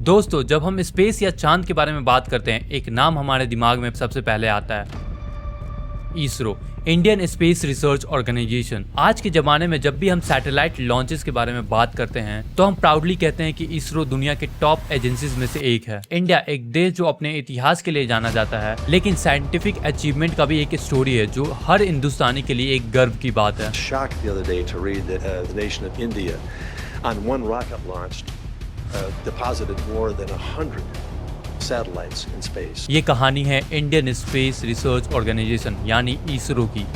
दोस्तों, जब हम स्पेस या चांद के बारे में बात करते हैं, एक नाम हमारे दिमाग में सबसे पहले आता है ISRO, Indian space research organisation. आज के जमाने में जब भी हम सैटेलाइट लॉन्चेस के बारे में बात करते हैं तो हम प्राउडली कहते हैं कि इसरो दुनिया के टॉप एजेंसीज में से एक है। इंडिया एक देश जो अपने इतिहास के लिए जाना जाता है, लेकिन साइंटिफिक अचीवमेंट का भी एक स्टोरी है जो हर हिंदुस्तानी के लिए एक गर्व की बात है। deposited more than 100 satellites in space. ये कहानी है इंडियन स्पेस रिसर्च ऑर्गेनाइजेशन यानी इसरो की।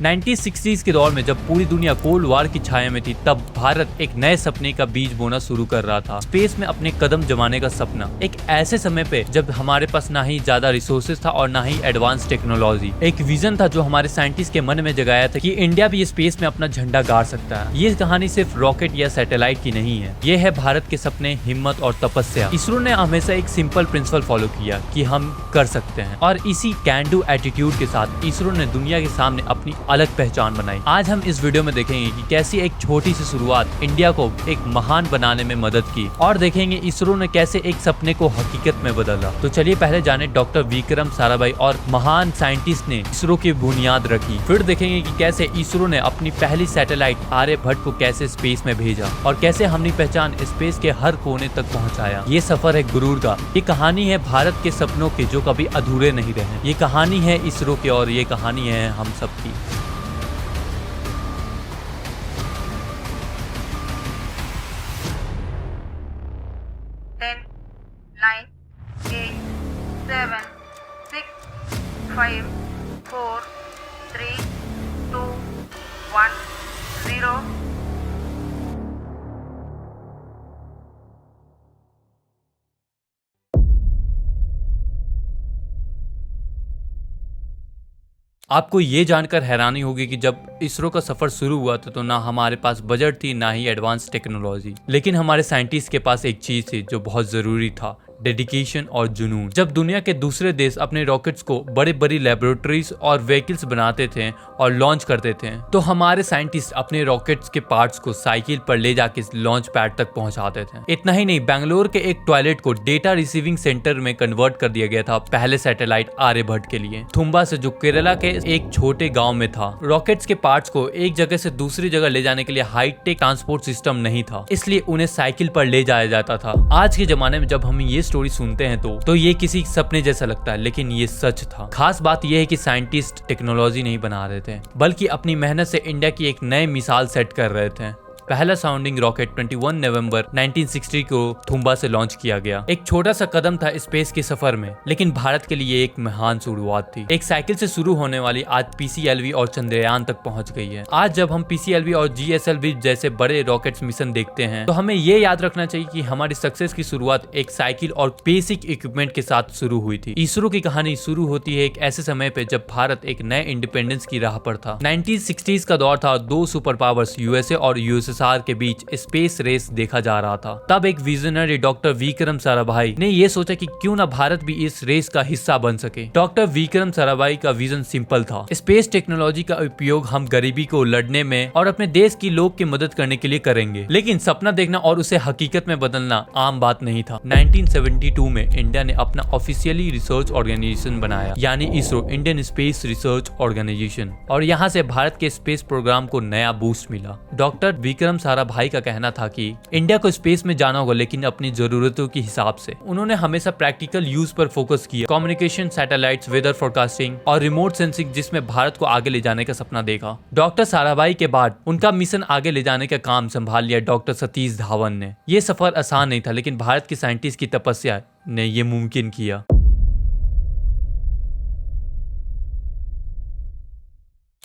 1960s के दौर में जब पूरी दुनिया कोल्ड वार की छाया में थी, तब भारत एक नए सपने का बीज बोना शुरू कर रहा था, स्पेस में अपने कदम जमाने का सपना। एक ऐसे समय पे जब हमारे पास ना ही ज्यादा रिसोर्सेज था और ना ही एडवांस टेक्नोलॉजी। एक विजन था जो हमारे साइंटिस्ट के मन में जगाया था कि इंडिया भी स्पेस में अपना झंडा गाड़ सकता है। ये कहानी सिर्फ रॉकेट या सैटेलाइट की नहीं है, ये है भारत के सपने, हिम्मत और तपस्या। इसरो ने हमेशा एक सिंपल प्रिंसिपल फॉलो किया कि हम कर सकते हैं, और इसी कैन डू एटीट्यूड के साथ इसरो ने दुनिया के सामने अपनी अलग पहचान बनाई। आज हम इस वीडियो में देखेंगे कि कैसी एक छोटी सी शुरुआत इंडिया को एक महान बनाने में मदद की, और देखेंगे इसरो ने कैसे एक सपने को हकीकत में बदला। तो चलिए पहले जाने डॉक्टर विक्रम साराभाई और महान साइंटिस्ट ने इसरो की बुनियाद रखी। फिर देखेंगे कि कैसे इसरो ने अपनी पहली सैटेलाइट आर्यभट्ट को कैसे स्पेस में भेजा, और कैसे हमने पहचान स्पेस के हर कोने तक पहुंचाया। ये सफर है गुरूर का, ये कहानी है भारत के सपनों की जो कभी अधूरे नहीं रहे। ये कहानी है इसरो की और ये कहानी है हम सबकी। 10, 9, 8, 7, 6, 5, 4, 3, 2, 1, 0. आपको ये जानकर हैरानी होगी कि जब इसरो का सफर शुरू हुआ था तो ना हमारे पास बजट थी, ना ही एडवांस टेक्नोलॉजी, लेकिन हमारे साइंटिस्ट के पास एक चीज थी जो बहुत जरूरी था, डेडिकेशन और जुनून। जब दुनिया के दूसरे देश अपने रॉकेट्स को बड़ी बड़ी लेबोरेटरीज और व्हीकल्स बनाते थे और लॉन्च करते थे, तो हमारे साइंटिस्ट अपने रॉकेट्स के पार्ट्स को साइकिल पर ले जाके लॉन्च पैड तक पहुंचाते थे। इतना ही नहीं, बेंगलोर के एक टॉयलेट को डेटा रिसीविंग सेंटर में कन्वर्ट कर दिया गया था पहले सैटेलाइट आर्यभट्ट के लिए। थुम्बा से, जो केरला के एक छोटे गाँव में था, रॉकेट्स के पार्ट्स को एक जगह से दूसरी जगह ले जाने के लिए हाईटेक ट्रांसपोर्ट सिस्टम नहीं था, इसलिए उन्हें साइकिल पर ले जाया जाता था। आज के जमाने में जब हम ये स्टोरी सुनते हैं तो ये किसी सपने जैसा लगता है, लेकिन ये सच था। खास बात ये है कि साइंटिस्ट टेक्नोलॉजी नहीं बना रहे थे, बल्कि अपनी मेहनत से इंडिया की एक नई मिसाल सेट कर रहे थे। पहला साउंडिंग रॉकेट 21 नवंबर 1960 को थुम्बा से लॉन्च किया गया। एक छोटा सा कदम था स्पेस के सफर में, लेकिन भारत के लिए एक महान शुरुआत थी। एक साइकिल से शुरू होने वाली आज पीसीएलवी और चंद्रयान तक पहुंच गई है। आज जब हम पीसीएलवी और जीएसएलवी जैसे बड़े रॉकेट्स मिशन देखते हैं तो हमें ये याद रखना चाहिए कि हमारी सक्सेस की शुरुआत एक साइकिल और बेसिक इक्विपमेंट के साथ शुरू हुई थी। इसरो की कहानी शुरू होती है एक ऐसे समय पे जब भारत एक नए इंडिपेंडेंस की राह पर था। 1960s का दौर था, दो सुपर पावर्स यूएसए और यूएसएसआर के बीच स्पेस रेस देखा जा रहा था। तब एक विजनरी डॉक्टर विक्रम साराभाई ने यह सोचा कि क्यों ना भारत भी इस रेस का हिस्सा बन सके। डॉक्टर विक्रम साराभाई का विजन सिंपल था, स्पेस टेक्नोलॉजी का उपयोग हम गरीबी को लड़ने में और अपने देश की लोग की मदद करने के लिए करेंगे। लेकिन सपना देखना और उसे हकीकत में बदलना आम बात नहीं था। 1972 में इंडिया ने अपना ऑफिशियली रिसर्च ऑर्गेनाइजेशन बनाया, यानी ISRO, Indian space research organisation, और यहाँ से भारत के स्पेस प्रोग्राम को नया बूस्ट मिला। डॉक्टर विक्रम साराभाई का कहना था कि इंडिया को स्पेस में जाना होगा, लेकिन अपनी जरूरतों के हिसाब से। उन्होंने हमेशा प्रैक्टिकल यूज पर फोकस किया, कम्युनिकेशन, सैटेलाइट्स, वेदर फोरकास्टिंग और रिमोट सेंसिंग, जिसमें भारत को आगे ले जाने का सपना देखा। डॉक्टर साराभाई के बाद उनका मिशन आगे ले जाने का काम संभाल लिया डॉक्टर सतीश धावन ने। यह सफर आसान नहीं था, लेकिन भारत के साइंटिस्ट की तपस्या ने यह मुमकिन किया।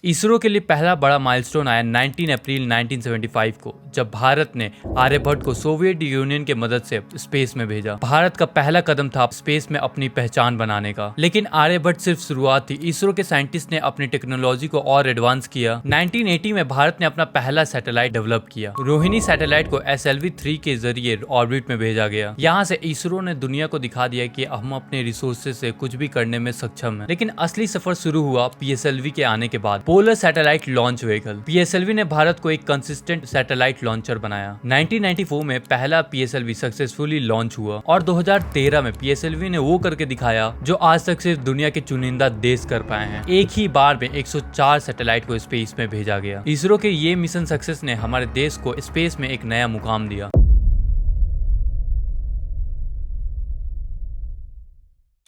इसरो के लिए पहला बड़ा माइलस्टोन आया 19 अप्रैल 1975 को, जब भारत ने आर्यभट्ट को सोवियत यूनियन के मदद से स्पेस में भेजा। भारत का पहला कदम था स्पेस में अपनी पहचान बनाने का, लेकिन आर्यभट्ट सिर्फ शुरुआत थी। इसरो के साइंटिस्ट ने अपनी टेक्नोलॉजी को और एडवांस किया। 1980 में भारत ने अपना पहला सैटेलाइट डेवलप किया। रोहिणी सैटेलाइट को SLV-3 के जरिए ऑर्बिट में भेजा गया। यहाँ से इसरो ने दुनिया को दिखा दिया कि हम अपने रिसोर्सेज से कुछ भी करने में सक्षम हैं। लेकिन असली सफर शुरू हुआ PSLV के आने के बाद। Polar satellite launch vehicle. PSLV ने भारत को एक कंसिस्टेंट सैटेलाइट लॉन्चर बनाया। 1994 में पहला पीएसएलवी सक्सेसफुली लॉन्च हुआ और 2013 में पीएसएलवी ने वो करके दिखाया जो आज तक सिर्फ दुनिया के चुनिंदा देश कर पाए हैं। एक ही बार में 104 सैटेलाइट को स्पेस में भेजा गया। इसरो के ये मिशन सक्सेस ने हमारे देश को स्पेस में एक नया मुकाम दिया।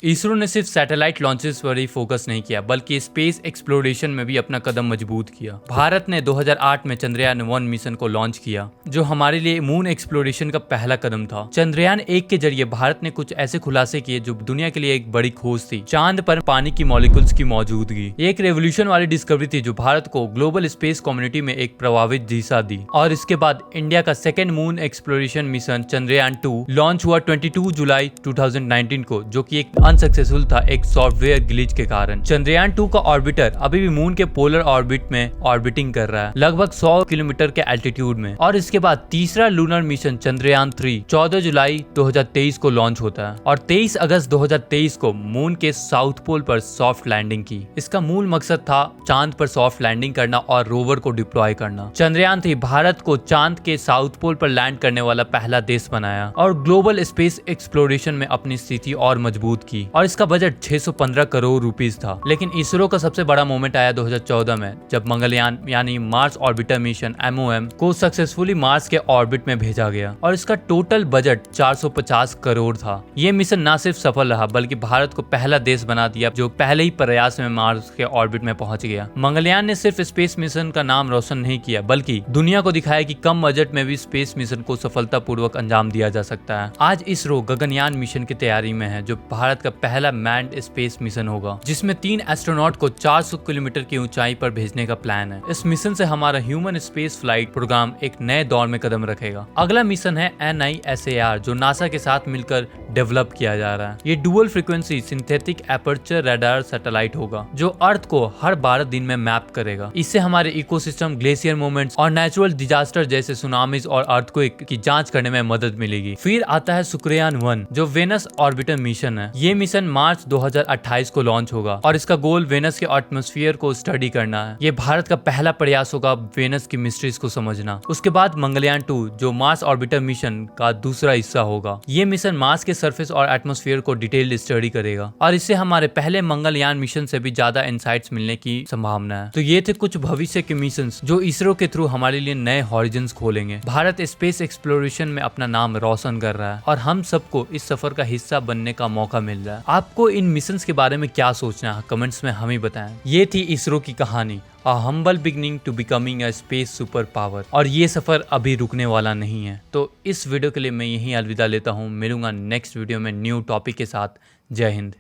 इसरो ने सिर्फ सैटेलाइट लॉन्चेस पर ही फोकस नहीं किया बल्कि स्पेस एक्सप्लोरेशन में भी अपना कदम मजबूत किया। भारत ने 2008 में चंद्रयान 1 मिशन को लॉन्च किया जो हमारे लिए मून एक्सप्लोरेशन का पहला कदम था। चंद्रयान 1 के जरिए भारत ने कुछ ऐसे खुलासे किए जो दुनिया के लिए एक बड़ी खोज थी। चांद पर पानी की मॉलिक्यूल्स की मौजूदगी एक रेवोल्यूशन वाली डिस्कवरी थी जो भारत को ग्लोबल स्पेस कम्युनिटी में एक प्रभावित दिशा दी। और इसके बाद इंडिया का second moon exploration mission Chandrayaan 2 launch हुआ 22 जुलाई 2019 को, जो की एक अनसक्सेसफुल था एक सॉफ्टवेयर ग्लिच के कारण। चंद्रयान 2 का ऑर्बिटर अभी भी मून के पोलर ऑर्बिट में ऑर्बिटिंग कर रहा है लगभग 100 किलोमीटर के एल्टीट्यूड में। और इसके बाद तीसरा लूनर मिशन चंद्रयान 3 14 जुलाई 2023 को लॉन्च होता है और 23 अगस्त 2023 को मून के साउथ पोल पर सॉफ्ट लैंडिंग की। इसका मूल मकसद था चांद पर सॉफ्ट लैंडिंग करना और रोवर को डिप्लॉय करना। चंद्रयान 3 भारत को चांद के साउथ पोल पर लैंड करने वाला पहला देश बनाया और ग्लोबल स्पेस एक्सप्लोरेशन में अपनी स्थिति और मजबूत की। और इसका बजट 615 करोड़ रुपीस था। लेकिन इसरो का सबसे बड़ा मोमेंट आया 2014 में जब मंगलयान यानी मार्स ऑर्बिटर मिशन MOM को सक्सेसफुली मार्स के ऑर्बिट में भेजा गया और इसका टोटल बजट 450 करोड़ था। ये मिशन न सिर्फ सफल रहा बल्कि भारत को पहला देश बना दिया जो पहले ही प्रयास में मार्स के ऑर्बिट में पहुंच गया। मंगलयान ने सिर्फ स्पेस मिशन का नाम रोशन नहीं किया बल्कि दुनिया को दिखाया कि कम बजट में भी स्पेस मिशन को सफलतापूर्वक अंजाम दिया जा सकता है। आज इसरो गगनयान मिशन की तैयारी में है जो भारत का पहला मैन्ड स्पेस मिशन होगा जिसमें 3 एस्ट्रोनॉट को 400 किलोमीटर की ऊंचाई पर भेजने का प्लान है। इस मिशन से हमारा ह्यूमन स्पेस फ्लाइट प्रोग्राम एक नए दौर में कदम रखेगा। अगला मिशन है NISAR जो नासा के साथ मिलकर डेवलप किया जा रहा है। ये dual frequency synthetic aperture radar satellite होगा जो अर्थ को हर 12 दिन में मैप करेगा। इससे हमारे इकोसिस्टम, ग्लेशियर मूवमेंट्स और नेचुरल डिजास्टर जैसे सुनामीज और अर्थक्वेक की जांच करने में मदद मिलेगी। फिर आता है शुक्रयान 1 जो वेनस ऑर्बिटर मिशन है। ये मिशन मार्च 2028 को लॉन्च होगा और इसका गोल वेनस के एटमॉस्फेयर को स्टडी करना है। ये भारत का पहला प्रयास होगा वेनस की मिस्ट्रीज को समझना। उसके बाद मंगलयान 2 जो मार्स ऑर्बिटर मिशन का दूसरा हिस्सा होगा। ये मिशन मार्स के सरफेस और एटमॉस्फेयर को डिटेल्ड स्टडी करेगा और इससे हमारे पहले मंगलयान मिशन से भी ज्यादा इनसाइट्स मिलने की संभावना है। तो ये थे कुछ भविष्य के मिशन जो इसरो के थ्रू हमारे लिए नए हॉरिजन्स खोलेंगे। भारत स्पेस एक्सप्लोरेशन में अपना नाम रोशन कर रहा है और हम सबको इस सफर का हिस्सा बनने का मौका मिल रहा है। आपको इन मिशंस के बारे में क्या सोचना है कमेंट्स में हमें बताएं। ये थी इसरो की कहानी A humble beginning to becoming a space super power। और ये सफर अभी रुकने वाला नहीं है। तो इस वीडियो के लिए मैं यहीं अलविदा लेता हूँ। मिलूंगा नेक्स्ट वीडियो में न्यू टॉपिक के साथ। जय हिंद।